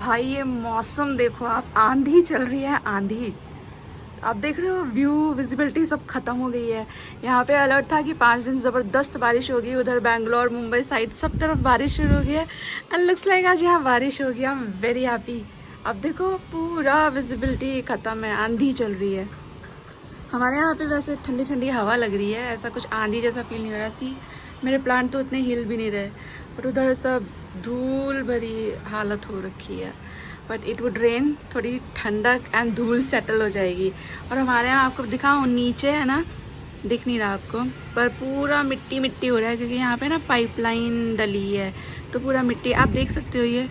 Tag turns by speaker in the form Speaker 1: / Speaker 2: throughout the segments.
Speaker 1: भाई ये मौसम देखो आप, आंधी चल रही है, आंधी। आप देख रहे हो व्यू, विजिबिलिटी सब खत्म हो गई है। यहाँ पे अलर्ट था कि 5 दिन ज़बरदस्त बारिश होगी। उधर बैंगलोर, मुंबई साइड सब तरफ बारिश शुरू हो गई है एंड लुक्स लाइक आज यहाँ बारिश होगी। I am very happy. अब देखो पूरा विजिबिलिटी खत्म है, आंधी चल रही है। हमारे यहाँ पे वैसे ठंडी ठंडी हवा लग रही है, ऐसा कुछ आंधी जैसा फील नहीं हो रहा। सी मेरे प्लांट तो उतने हिल भी नहीं रहे, बट उधर सब धूल भरी हालत हो रखी है। बट इट वुड रेन, थोड़ी ठंडक एंड धूल सेटल हो जाएगी। और हमारे यहाँ आपको दिखाऊँ, नीचे है ना, दिख नहीं रहा आपको, पर पूरा मिट्टी मिट्टी हो रहा है क्योंकि यहाँ पे ना पाइपलाइन डली है, तो पूरा मिट्टी आप देख सकते हो। ये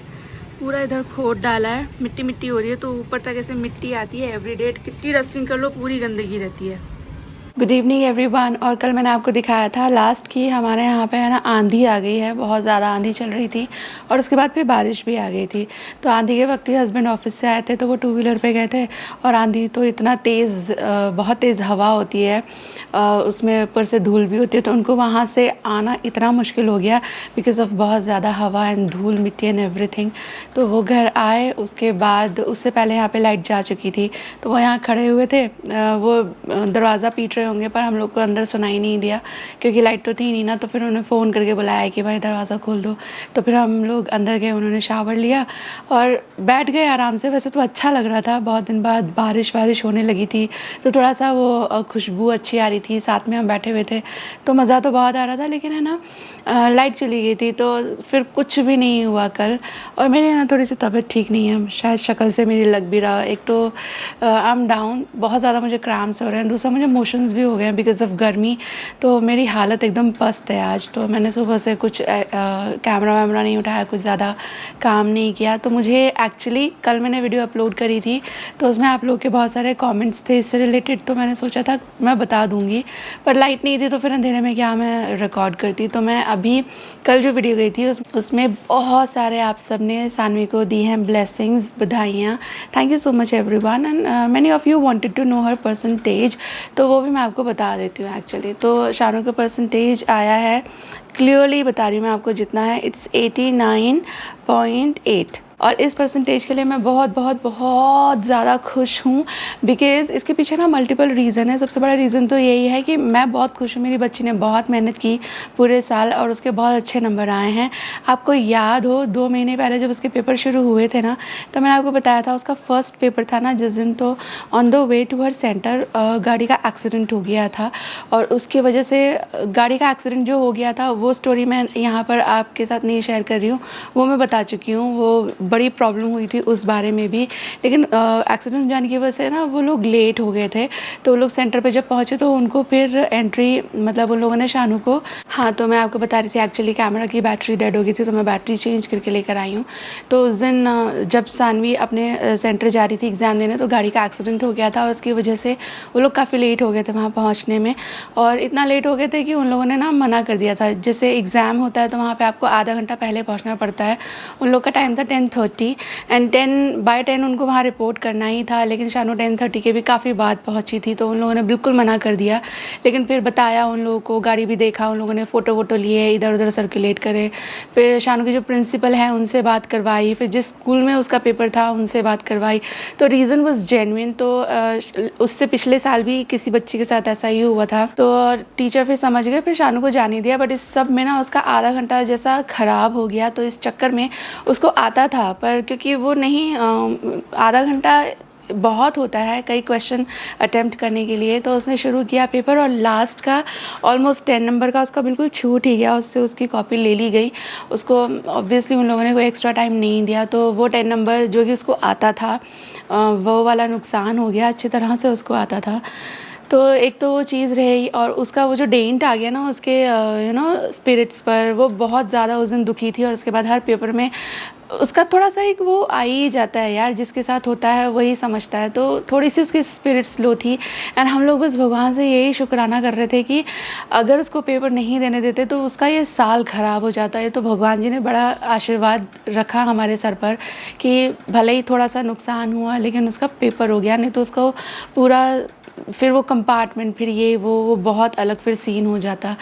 Speaker 1: पूरा इधर खोद डाला है, मिट्टी मिट्टी हो रही है, तो ऊपर तक ऐसे मिट्टी आती है एवरीडे। कितनी डस्टिंग कर लो पूरी गंदगी रहती है। Good evening everyone. और कल मैंने आपको दिखाया था लास्ट की हमारे यहाँ पे है ना आंधी आ गई है, बहुत ज़्यादा आंधी चल रही थी और उसके बाद फिर बारिश भी आ गई थी। तो आंधी के वक्त ही हस्बैंड ऑफिस से आए थे, तो वो 2 व्हीलर पे गए थे और आंधी तो इतना तेज़, बहुत तेज़ हवा होती है, उसमें ऊपर से धूल भी होती है, तो उनको वहाँ से आना इतना मुश्किल हो गया बिकॉज ऑफ बहुत ज़्यादा हवा एंड धूल मिट्टी एंड एवरीथिंग। तो वो घर आए, उसके बाद उससे पहले यहाँ पे लाइट जा चुकी थी, तो वो यहाँ खड़े हुए थे। वो दरवाज़ा पीट रहे होंगे, पर हम लोग को अंदर सुनाई नहीं दिया क्योंकि लाइट तो थी नहीं ना। तो फिर उन्होंने फ़ोन करके बुलाया कि भाई दरवाज़ा खोल दो। तो फिर हम लोग अंदर गए, उन्होंने शावर लिया और बैठ गए आराम से। वैसे तो अच्छा लग रहा था, बहुत दिन बाद बारिश होने लगी थी, तो थोड़ा सा वो खुशबू अच्छी आ रही थी, साथ में हम बैठे हुए थे, तो मज़ा तो बहुत आ रहा था। लेकिन है ना लाइट चली गई थी, तो फिर कुछ भी नहीं हुआ कल। और मेरी ना थोड़ी सी तबीयत ठीक नहीं है, शायद शक्ल से मेरी लग भी रहा। एक तो आई एम डाउन, बहुत ज़्यादा मुझे क्रैम्प्स हो रहे हैं, दूसरा मुझे मोशंस भी हो गए हैं बिकॉज ऑफ गर्मी। तो मेरी हालत एकदम पस्त है आज। तो मैंने सुबह से कुछ कैमरा वैमरा नहीं उठाया, कुछ ज़्यादा काम नहीं किया। तो मुझे एक्चुअली कल मैंने वीडियो अपलोड करी थी, तो उसमें आप लोग के बहुत सारे कमेंट्स थे इससे रिलेटेड, तो मैंने सोचा था मैं बता दूंगी, पर लाइट नहीं थी तो फिर अंधेरे में क्या मैं रिकॉर्ड करती। तो मैं अभी कल जो वीडियो गई थी उसमें बहुत सारे आप सब ने सानवी को दी हैं ब्लेसिंग्स, बधाइयाँ। Thank you so much everyone. And many of you wanted to know her percentage, तो वो भी मैं आपको बता देती हूँ एक्चुअली। तो शानू का परसेंटेज आया है, क्लियरली बता रही हूँ मैं आपको जितना है, इट्स 89.8। और इस परसेंटेज के लिए मैं बहुत बहुत बहुत ज़्यादा खुश हूँ बिकॉज़ इसके पीछे ना मल्टीपल रीज़न है। सबसे बड़ा रीज़न तो यही है कि मैं बहुत खुश हूँ, मेरी बच्ची ने बहुत मेहनत की पूरे साल और उसके बहुत अच्छे नंबर आए हैं। आपको याद हो 2 महीने पहले जब उसके पेपर शुरू हुए थे ना, तो मैंने आपको बताया था उसका फर्स्ट पेपर था ना जिस दिन, तो on the way to her centre गाड़ी का एक्सीडेंट हो गया था और उसकी वजह से गाड़ी का एक्सीडेंट जो हो गया था वो स्टोरी मैं यहाँ पर आपके साथ नहीं शेयर कर रही हूँ, वो मैं बता चुकी हूँ। वो बड़ी प्रॉब्लम हुई थी उस बारे में भी, लेकिन एक्सीडेंट जाने की वजह से ना वो लोग लेट हो गए थे। तो वो लोग सेंटर पे जब पहुँचे तो उनको फिर एंट्री, मतलब उन लोगों ने शानू को, हाँ तो मैं आपको बता रही थी एक्चुअली कैमरा की बैटरी डेड हो गई थी, तो मैं बैटरी चेंज करके लेकर आई हूँ। तो उस दिन जब सानवी अपने सेंटर जा रही थी एग्ज़ाम देने, तो गाड़ी का एक्सीडेंट हो गया था और उसकी वजह से वो लोग काफ़ी लेट हो गए थे वहाँ पहुँचने में। और इतना लेट हो गए थे कि उन लोगों ने ना मना कर दिया था। जैसे एग्ज़ाम होता है तो वहाँ पे आपको आधा घंटा पहले पहुँचना पड़ता है। उन लोग का टाइम था 10:30 एंड 10 उनको वहाँ रिपोर्ट करना ही था, लेकिन शानू 10:30 के भी काफ़ी बाद पहुँची थी, तो उन लोगों ने बिल्कुल मना कर दिया। लेकिन फिर बताया उन लोगों को, गाड़ी भी देखा उन लोगों ने, फ़ोटो वोटो लिए, इधर उधर सर्कुलेट करे। फिर शानू की जो प्रिंसिपल है उनसे बात करवाई, फिर जिस स्कूल में उसका पेपर था उनसे बात करवाई। तो रीज़न वॉज जेन्युइन। तो उससे पिछले साल भी किसी बच्ची के साथ ऐसा ही हुआ था, तो टीचर फिर समझ गए, फिर शानू को जाने दिया। बट इस सब में ना उसका आधा घंटा जैसा ख़राब हो गया, तो इस चक्कर में उसको आता था, पर क्योंकि वो नहीं, आधा घंटा बहुत होता है कई क्वेश्चन अटेम्प्ट करने के लिए, तो उसने शुरू किया पेपर और लास्ट का ऑलमोस्ट 10 नंबर का उसका बिल्कुल छूट ही गया, उससे उसकी कॉपी ले ली गई। उसको ऑब्वियसली उन लोगों ने कोई एक्स्ट्रा टाइम नहीं दिया, तो वो 10 नंबर जो कि उसको आता था वो वाला नुकसान हो गया, अच्छी तरह से उसको आता था। तो एक तो वो चीज़ रही, और उसका वो जो डेंट आ गया ना उसके स्पिरिट्स पर, वो बहुत ज़्यादा उस दिन दुखी थी। और उसके बाद हर पेपर में उसका थोड़ा सा एक वो आ ही जाता है यार, जिसके साथ होता है वही समझता है। तो थोड़ी सी उसकी स्पिरिट्स लो थी एंड हम लोग बस भगवान से यही शुक्राना कर रहे थे कि अगर उसको पेपर नहीं देने देते तो उसका ये साल ख़राब हो जाता है। तो भगवान जी ने बड़ा आशीर्वाद रखा हमारे सर पर कि भले ही थोड़ा सा नुकसान हुआ लेकिन उसका पेपर हो गया, नहीं तो उसका पूरा फिर वो कंपार्टमेंट, फिर ये वो बहुत अलग फिर सीन हो जाता।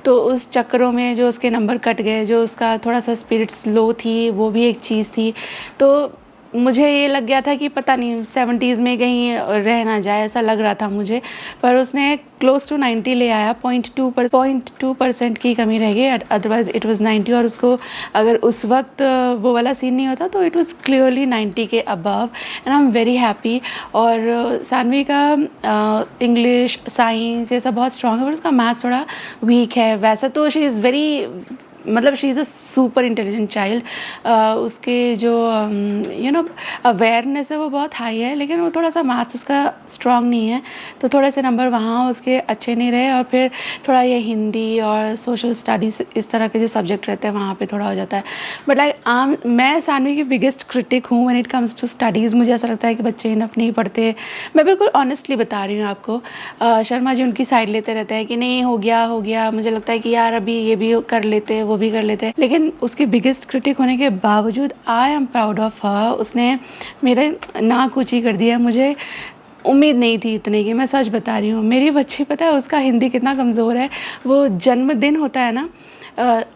Speaker 1: तो उस चक्करों में जो उसके नंबर कट गए, जो उसका थोड़ा सा स्पिरिट्स लो थी, वो भी एक चीज़ थी। तो मुझे ये लग गया था कि पता नहीं 70s में कहीं रह ना जाए, ऐसा लग रहा था मुझे। पर उसने क्लोज टू 90 ले आया, 0.2% की कमी रह गई, अदरवाइज इट वाज 90। और उसको अगर उस वक्त वो वाला सीन नहीं होता तो इट वाज क्लियरली 90 के above, and I am very happy. और सानवी का इंग्लिश, साइंस ये सब बहुत स्ट्रॉन्ग है, पर उसका मैथ्स थोड़ा वीक है। वैसे तो शी इज़ वेरी, मतलब she is a super intelligent child. उसके जो अवेयरनेस है वो बहुत हाई है, लेकिन वो थोड़ा सा मैथ्स उसका स्ट्रॉन्ग नहीं है, तो थोड़े से नंबर वहाँ उसके अच्छे नहीं रहे। और फिर थोड़ा ये हिंदी और सोशल स्टडीज़ इस तरह के जो सब्जेक्ट रहते हैं वहाँ पे थोड़ा हो जाता है। बट लाइक मैं सानवी की बिगेस्ट क्रिटिक हूँ when it comes to studies. मुझे ऐसा लगता है कि बच्चे इनफ नहीं पढ़ते। मैं बिल्कुल ऑनेस्टली बता रही हूँ आपको। शर्मा जी उनकी साइड लेते रहते हैं कि नहीं हो गया, मुझे लगता है कि यार अभी ये भी कर लेते, वो भी कर लेते, लेकिन उसकी बिगेस्ट क्रिटिक होने के बावजूद I am proud of her. उसने मेरे नाक ऊँची कर दिया। मुझे उम्मीद नहीं थी इतने की, मैं सच बता रही हूँ। मेरी बच्ची पता है उसका हिंदी कितना कमज़ोर है। वो जन्मदिन होता है ना,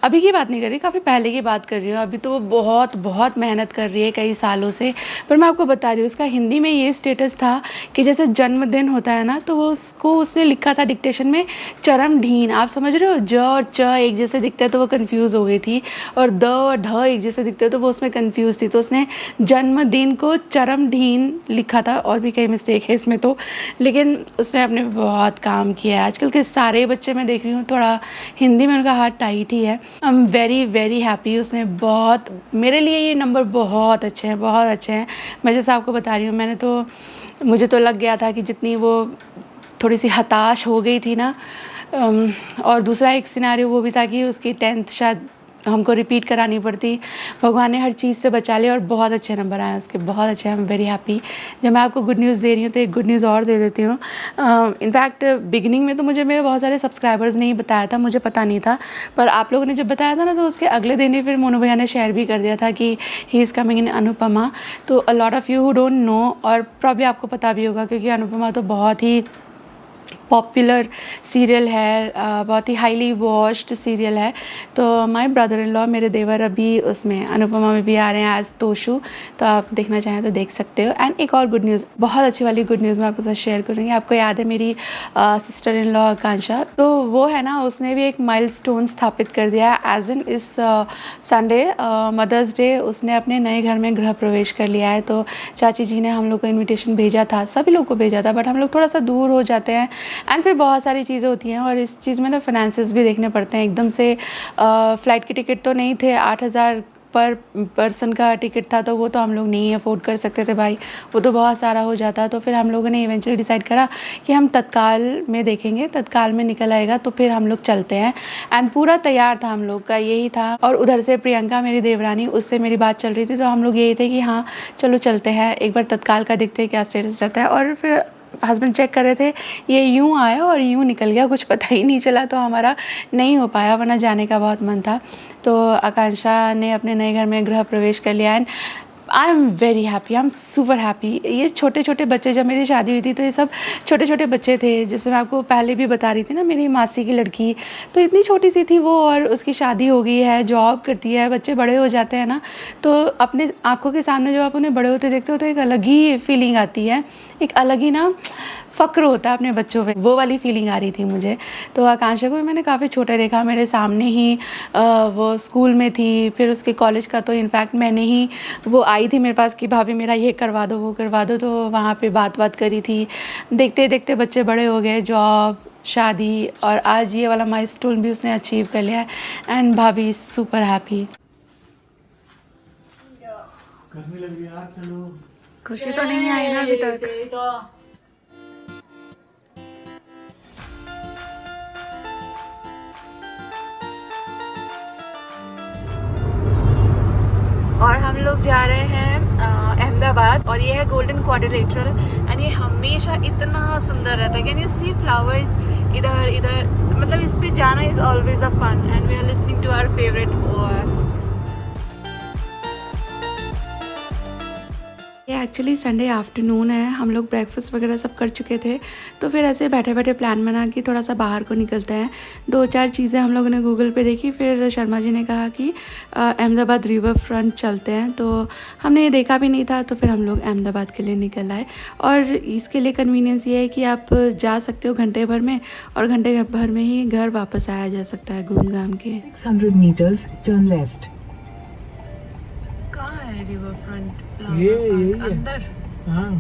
Speaker 1: अभी की बात नहीं कर रही, काफ़ी पहले की बात कर रही हूँ। अभी तो वो बहुत बहुत मेहनत कर रही है कई सालों से। पर मैं आपको बता रही हूँ, उसका हिंदी में ये स्टेटस था कि जैसे जन्मदिन होता है ना, तो वो उसको उसने लिखा था डिक्टेशन में चरम ढीन। आप समझ रहे हो, ज और च एक जैसे दिखते हैं तो वो कंफ्यूज हो गई थी, और द और ढ एक जैसे दिखते हैं तो वो उसमें कंफ्यूज थी। तो उसने जन्मदिन को चरम ढीन लिखा था, और भी कई मिस्टेक है इसमें तो, लेकिन उसने अपने बहुत काम किया है। आजकल के सारे बच्चे मैं देख रही हूँ थोड़ा हिंदी में उनका हाथ टाइट ही है। I am very very happy. उसने बहुत, मेरे लिए ये नंबर बहुत अच्छे हैं, बहुत अच्छे हैं। मैं जैसे आपको बता रही हूँ, मुझे तो लग गया था कि जितनी वो थोड़ी सी हताश हो गई थी ना। और दूसरा एक सिनेरियो वो भी था कि उसकी 10th शायद हमको रिपीट करानी पड़ती। भगवान ने हर चीज़ से बचा लिया और बहुत अच्छे नंबर आए उसके, बहुत अच्छे। I am very happy. जब मैं आपको गुड न्यूज़ दे रही हूँ तो एक गुड न्यूज़ और दे देती हूँ। इनफैक्ट बिगिनिंग में तो मुझे मेरे बहुत सारे सब्सक्राइबर्स ने ही बताया था, मुझे पता नहीं था। पर आप लोगों ने जब बताया था ना, तो उसके अगले दिन ही फिर मोनू भैया ने शेयर भी कर दिया था कि he is coming in Anupama. तो a lot of you who don't know, और प्रॉब्ली आपको पता भी होगा क्योंकि अनुपमा तो बहुत ही पॉपुलर सीरियल है, बहुत ही हाईली वॉच्ड सीरियल है। तो माय ब्रदर इन लॉ, मेरे देवर अभी उसमें अनुपमा में भी आ रहे हैं एज तोशु, तो आप देखना चाहें तो देख सकते हो। एंड एक और गुड न्यूज़, बहुत अच्छी वाली गुड न्यूज़ मैं आपके साथ शेयर करूँगी। आपको याद है मेरी सिस्टर इन लॉ आकांक्षा, तो वो है ना, उसने भी एक माइलस्टोन स्थापित कर दिया है। एज इन इस संडे मदर्स डे उसने अपने नए घर में गृह प्रवेश कर लिया है। तो चाची जी ने हम लोग को इन्विटेशन भेजा था, सभी लोग को भेजा था, बट हम लोग थोड़ा सा दूर हो जाते हैं एंड फिर बहुत सारी चीज़ें होती हैं, और इस चीज़ में ना फाइनेंसेस भी देखने पड़ते हैं। एकदम से फ़्लाइट की टिकट तो नहीं थे, 8,000 पर पर्सन का टिकट था, तो वो तो हम लोग नहीं अफोर्ड कर सकते थे भाई, वो तो बहुत सारा हो जाता। तो फिर हम लोगों ने इवेंचुअली डिसाइड करा कि हम तत्काल में देखेंगे, तत्काल में निकल आएगा तो फिर हम लोग चलते हैं। एंड पूरा तैयार था हम लोग का, यही था। और उधर से प्रियंका मेरी देवरानी, उससे मेरी बात चल रही थी, तो हम लोग यही थे कि हाँ चलो चलते हैं, एक बार तत्काल का देखते हैं क्या स्टेटस रहता है। और फिर हस्बैंड चेक कर रहे थे, ये यूँ आया और यूँ निकल गया, कुछ पता ही नहीं चला, तो हमारा नहीं हो पाया, वरना जाने का बहुत मन था। तो आकांक्षा ने अपने नए घर में गृह प्रवेश कर लिया and I am very happy, I am super happy. ये छोटे छोटे बच्चे, जब मेरी शादी हुई थी तो ये सब छोटे छोटे बच्चे थे, जैसे मैं आपको पहले भी बता रही थी ना, मेरी मासी की लड़की तो इतनी छोटी सी थी वो, और उसकी शादी हो गई है, जॉब करती है, बच्चे बड़े हो जाते हैं ना, तो अपने आँखों के सामने जब आप उन्हें बड़े होते देखते हो तो एक अलग ही फीलिंग आती है, एक अलग ही ना फ़क्र होता है अपने बच्चों पे, वो वाली फीलिंग आ रही थी मुझे। तो आकांक्षा को भी मैंने काफ़ी छोटा देखा, मेरे सामने ही वो स्कूल में थी, फिर उसके कॉलेज का तो इनफैक्ट मैंने ही, वो आई थी मेरे पास कि भाभी मेरा ये करवा दो, वो करवा दो, तो वहाँ पे बात करी थी। देखते देखते बच्चे बड़े हो गए, जॉब, शादी, और आज ये वाला माइलस्टोन भी उसने अचीव कर लिया है एंड भाभी सुपर हैप्पी।
Speaker 2: गर्मी लग रही है यार, चलो।
Speaker 1: खुशी तो नहीं आई ना अभी तक। और हम लोग जा रहे हैं अहमदाबाद, और ये है गोल्डन क्वाड्रिलेटरल एंड ये हमेशा इतना सुंदर रहता है। कैन यू सी फ्लावर्स इधर इधर, मतलब इस पे जाना is always a fun and we are listening to our favourite ये एक्चुअली संडे आफ्टरनून है, हम लोग ब्रेकफास्ट वगैरह सब कर चुके थे, तो फिर ऐसे बैठे बैठे प्लान बना कि थोड़ा सा बाहर को निकलते हैं। 2-4 चीज़ें हम लोगों ने गूगल पे देखी, फिर शर्मा जी ने कहा कि अहमदाबाद रिवर फ्रंट चलते हैं, तो हमने ये देखा भी नहीं था, तो फिर हम लोग अहमदाबाद के लिए निकल आए। और इसके लिए कन्वीनियंस ये है कि आप जा सकते हो घंटे भर में, और घंटे भर में ही घर वापस आया जा सकता है घूम घाम के।
Speaker 3: 600 meters, turn left.
Speaker 1: कहाँ है रिवर फ्रंट?
Speaker 2: ये यही है।
Speaker 1: अंदर।
Speaker 2: हाँ,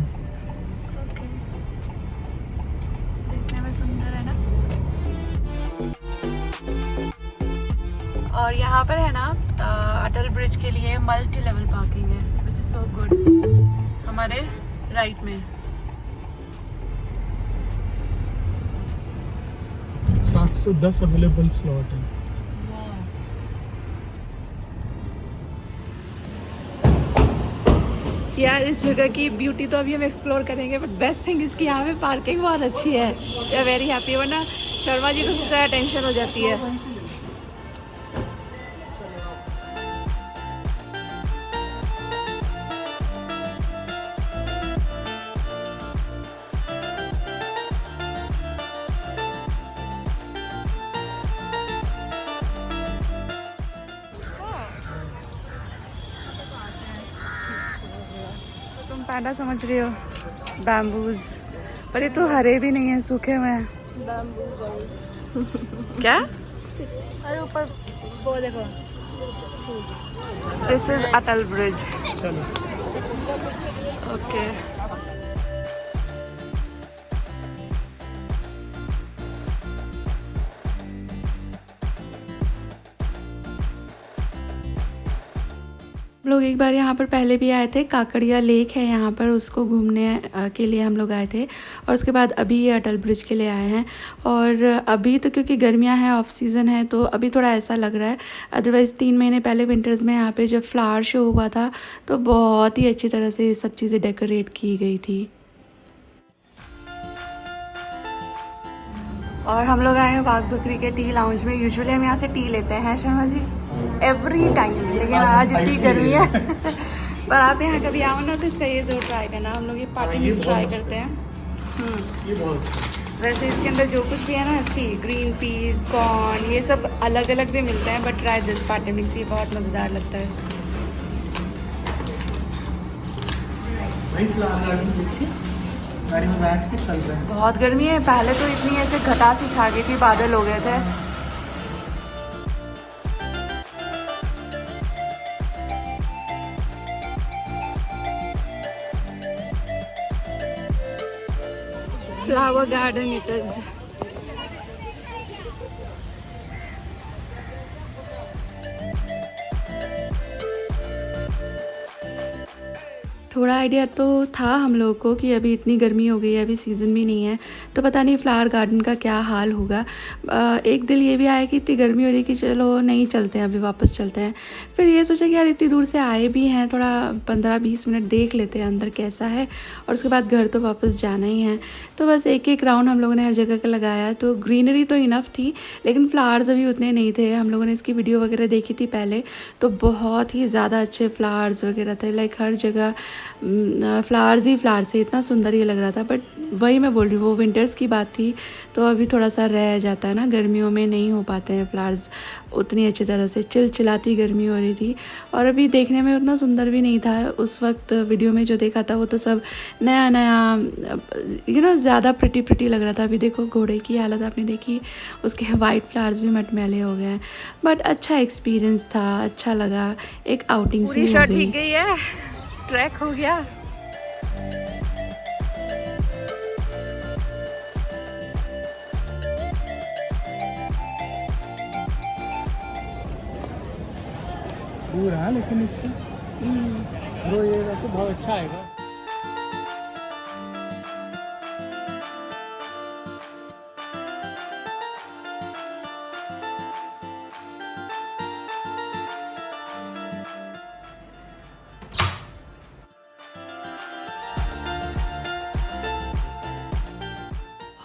Speaker 1: ओके, देखने में सुंदर है ना। और यहाँ पर है ना अटल ब्रिज के लिए मल्टी लेवल पार्किंग है, विच इज सो गुड। हमारे राइट में
Speaker 2: 710 अवेलेबल स्लॉट है।
Speaker 1: यार इस जगह की ब्यूटी तो अभी हम एक्सप्लोर करेंगे, बट बेस्ट थिंग इसकी यहाँ पे पार्किंग बहुत अच्छी है। वी आर वेरी हैप्पी, वरना शर्मा जी को सबसे ज़्यादा टेंशन हो जाती है। तुम पैंडा समझ रही हो, बैम्बूज, पर ये तो हरे भी नहीं है, सूखे हुए हैं। क्या?
Speaker 4: अरे ऊपर वो देखो।
Speaker 1: This is Atal bridge.
Speaker 2: चलो,
Speaker 1: ओके, हम लोग एक बार यहाँ पर पहले भी आए थे, काकड़िया लेक है यहाँ पर, उसको घूमने के लिए हम लोग आए थे। और उसके बाद अभी ये अटल ब्रिज के लिए आए हैं। और अभी तो क्योंकि गर्मियाँ हैं, ऑफ सीज़न है, तो अभी थोड़ा ऐसा लग रहा है। अदरवाइज़ 3 महीने पहले विंटर्स में यहाँ पे जब फ्लावर शो हुआ था, तो बहुत ही अच्छी तरह से ये सब चीज़ें डेकोरेट की गई थी। और हम लोग आए हैं बाग बकरी के टी लाउंज में। यूजुअली हम यहाँ से टी लेते हैं शर्मा जी, एवरी टाइम, लेकिन आज इतनी गर्मी है पर आप यहाँ कभी आओ ना तो इसका ये जरूर ट्राई करना। हम लोग ये पार्टी मिक्स ट्राई करते हैं।
Speaker 2: ये बहुत अच्छा है।
Speaker 1: वैसे इसके अंदर जो कुछ भी है ना, सी ग्रीन पीस, कॉर्न, ये सब अलग अलग भी मिलते हैं, but try this party mix, ये बहुत मज़ेदार लगता है।
Speaker 2: भाई फ्लावर गार्डन देखिए, गाड़ी में बैठ के चल रहे हैं।
Speaker 1: बहुत गर्मी है, पहले तो इतनी ऐसे घटा सी छा गई थी, बादल हो गए थे। Flower garden it is. थोड़ा आइडिया तो था हम लोगों को कि अभी इतनी गर्मी हो गई है, अभी सीज़न भी नहीं है, तो पता नहीं फ्लावर गार्डन का क्या हाल होगा। एक दिल ये भी आया कि इतनी गर्मी हो रही कि चलो नहीं चलते हैं, अभी वापस चलते हैं। फिर ये सोचा कि यार इतनी दूर से आए भी हैं, थोड़ा 15-20 मिनट देख लेते हैं अंदर कैसा है, और उसके बाद घर तो वापस जाना ही है। तो बस एक एक राउंड हम लोगों ने हर जगह का लगाया। तो ग्रीनरी तो इनफ थी, लेकिन फ्लावर्स अभी उतने नहीं थे। हम लोगों ने इसकी वीडियो वगैरह देखी थी पहले, तो बहुत ही ज़्यादा अच्छे फ्लावर्स वगैरह थे, लाइक हर जगह फ्लावर्स ही फ्लावर्स से, इतना सुंदर ये लग रहा था। बट वही मैं बोल रही हूँ, वो विंटर्स की बात थी, तो अभी थोड़ा सा रह जाता है ना, गर्मियों में नहीं हो पाते हैं फ्लावर्स उतनी अच्छी तरह से। चिलचिलाती गर्मी हो रही थी, और अभी देखने में उतना सुंदर भी नहीं था। उस वक्त वीडियो में जो देखा था वो तो सब नया नया ज़्यादा प्रिटी लग रहा था। अभी देखो घोड़े की हालत आपने देखी, उसके वाइट फ्लावर्स भी मटमैले हो गए। बट अच्छा एक्सपीरियंस था, अच्छा लगा, एक आउटिंग सी हो गई। गई है, ट्रैक हो गया।
Speaker 2: दूर है लेकिन इससे ब्रो ये वैसे बहुत अच्छा आएगा।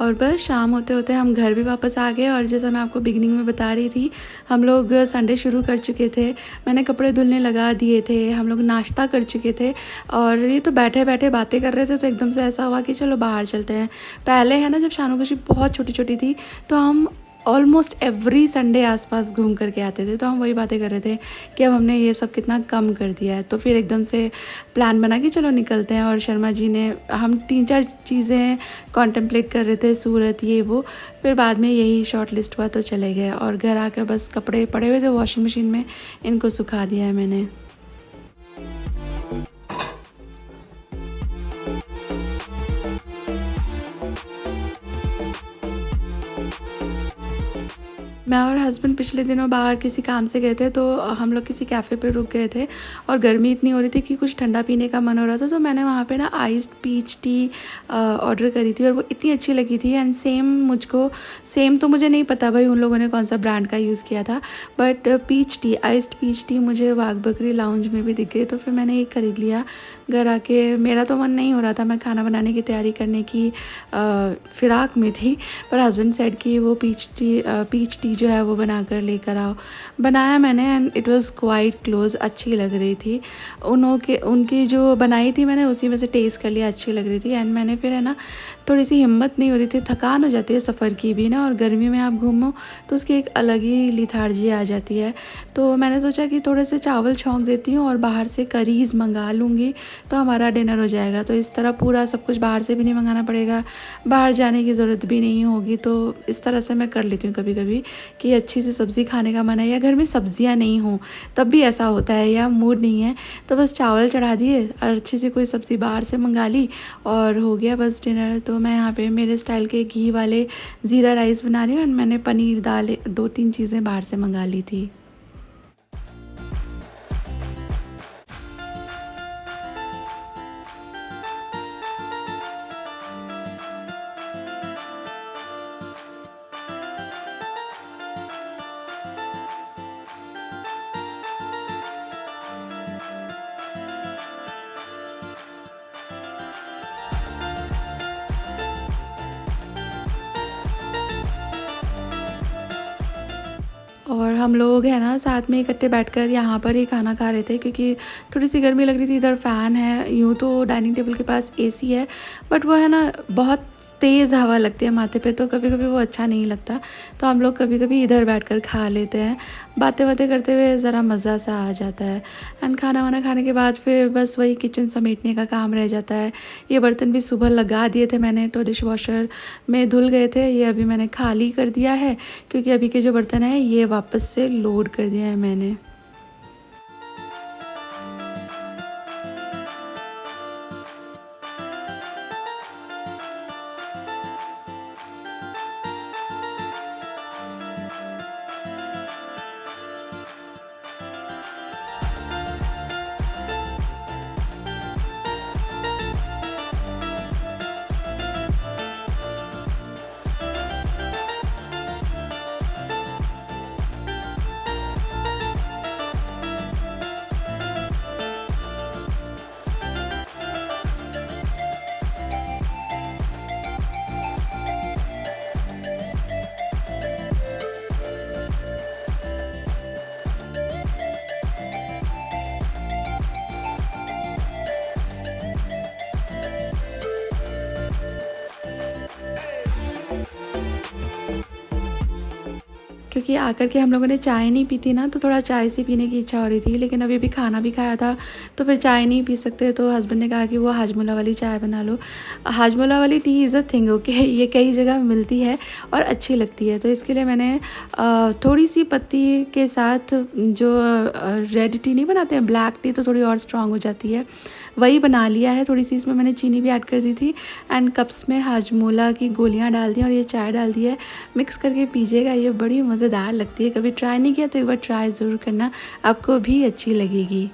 Speaker 1: और बस शाम होते होते हम घर भी वापस आ गए। और जैसा मैं आपको बिगनिंग में बता रही थी, हम लोग संडे शुरू कर चुके थे। मैंने कपड़े धुलने लगा दिए थे, हम लोग नाश्ता कर चुके थे और ये तो बैठे बैठे बातें कर रहे थे। तो एकदम से ऐसा हुआ कि चलो बाहर चलते हैं। पहले है ना, जब शानू खुशी बहुत छोटी छोटी थी तो हम ऑलमोस्ट एवरी संडे आसपास घूम करके आते थे। तो हम वही बातें कर रहे थे कि अब हमने ये सब कितना कम कर दिया है। तो फिर एकदम से प्लान बना कि चलो निकलते हैं। और शर्मा जी ने, हम 3-4 चीज़ें कॉन्टेम्पलेट कर रहे थे, सूरत ये वो, फिर बाद में यही शॉर्ट लिस्ट हुआ तो चले गए। और घर आकर बस कपड़े पड़े हुए थे वॉशिंग मशीन में, इनको सुखा दिया है मैंने। मैं और हस्बैंड पिछले दिनों बाहर किसी काम से गए थे। तो हम लोग किसी कैफ़े पे रुक गए थे और गर्मी इतनी हो रही थी कि कुछ ठंडा पीने का मन हो रहा था। तो मैंने वहाँ पे ना आइस्ड पीच टी ऑर्डर करी थी और वो इतनी अच्छी लगी थी। एंड सेम तो मुझे नहीं पता भाई उन लोगों ने कौन सा ब्रांड का यूज़ किया था, but peach tea, iced peach tea मुझे वाघ बकरी लाउंज में भी दिख गई। तो फिर मैंने ये ख़रीद लिया। घर आके मेरा तो मन नहीं हो रहा था, मैं खाना बनाने की तैयारी करने की फ़िराक में थी, पर हस्बैंड सेड कि वो पीच टी जो है वो बना कर लेकर आओ। बनाया मैंने and it was quite close, अच्छी लग रही थी। उनकी जो बनाई थी मैंने उसी में से टेस्ट कर लिया, अच्छी लग रही थी। एंड मैंने फिर है ना, थोड़ी सी हिम्मत नहीं हो रही थी, थकान हो जाती है सफ़र की भी ना, और गर्मी में आप घूमो तो उसकी एक अलग ही लिथार्जी आ जाती है। तो मैंने सोचा कि थोड़े से चावल छौंक देती हूँ और बाहर से करीज़ मंगा लूँगी तो हमारा डिनर हो जाएगा। तो इस तरह पूरा सब कुछ बाहर से भी नहीं मंगाना पड़ेगा, बाहर जाने की ज़रूरत भी नहीं होगी। तो इस तरह से मैं कर लेती हूँ कभी कभी कि अच्छी सी सब्ज़ी खाने का मन है या घर में सब्जियां नहीं हों तब भी ऐसा होता है, या मूड नहीं है तो बस चावल चढ़ा दिए और अच्छी सी कोई सब्ज़ी बाहर से मंगा ली और हो गया बस डिनर। तो मैं यहाँ पे मेरे स्टाइल के घी वाले ज़ीरा राइस बना रही हूँ। और मैंने पनीर, दाल, 2-3 चीज़ें बाहर से मंगा ली थी। और हम लोग है ना साथ में इकट्ठे बैठकर यहाँ पर ही खाना खा रहे थे क्योंकि थोड़ी सी गर्मी लग रही थी। इधर फ़ैन है, यूँ तो डाइनिंग टेबल के पास एसी है, बट वो है ना बहुत तेज़ हवा लगती है माथे पे, तो कभी कभी वो अच्छा नहीं लगता। तो हम लोग कभी कभी इधर बैठकर खा लेते हैं, बातें करते हुए ज़रा मज़ा सा आ जाता है। एंड खाना वाना खाने के बाद फिर बस वही किचन समेटने का काम रह जाता है। ये बर्तन भी सुबह लगा दिए थे मैंने, तो डिश वॉशर में धुल गए थे। ये अभी मैंने खाली कर दिया है क्योंकि अभी के जो बर्तन हैं ये वापस से लोड कर दिया है मैंने। क्योंकि आकर के हम लोगों ने चाय नहीं पी थी ना, तो थोड़ा चाय से पीने की इच्छा हो रही थी। लेकिन अभी भी खाना भी खाया था तो फिर चाय नहीं पी सकते। तो हस्बैंड ने कहा कि वो हाजमोला वाली चाय बना लो। हाजमोला वाली T is a thing, okay, ये कई जगह मिलती है और अच्छी लगती है। तो इसके लिए मैंने थोड़ी सी पत्ती के साथ जो रेड टी नहीं बनाते हैं, ब्लैक टी तो थोड़ी और स्ट्रॉन्ग हो जाती है, वही बना लिया है। थोड़ी सी इसमें मैंने चीनी भी ऐड कर दी थी एंड कप्स में हाजमोला की गोलियां डाल दी और ये चाय डाल दी है। मिक्स करके पीजिएगा, ये बड़ी मज़ेदार लगती है। कभी ट्राई नहीं किया तो एक बार ट्राई ज़रूर करना, आपको भी अच्छी लगेगी।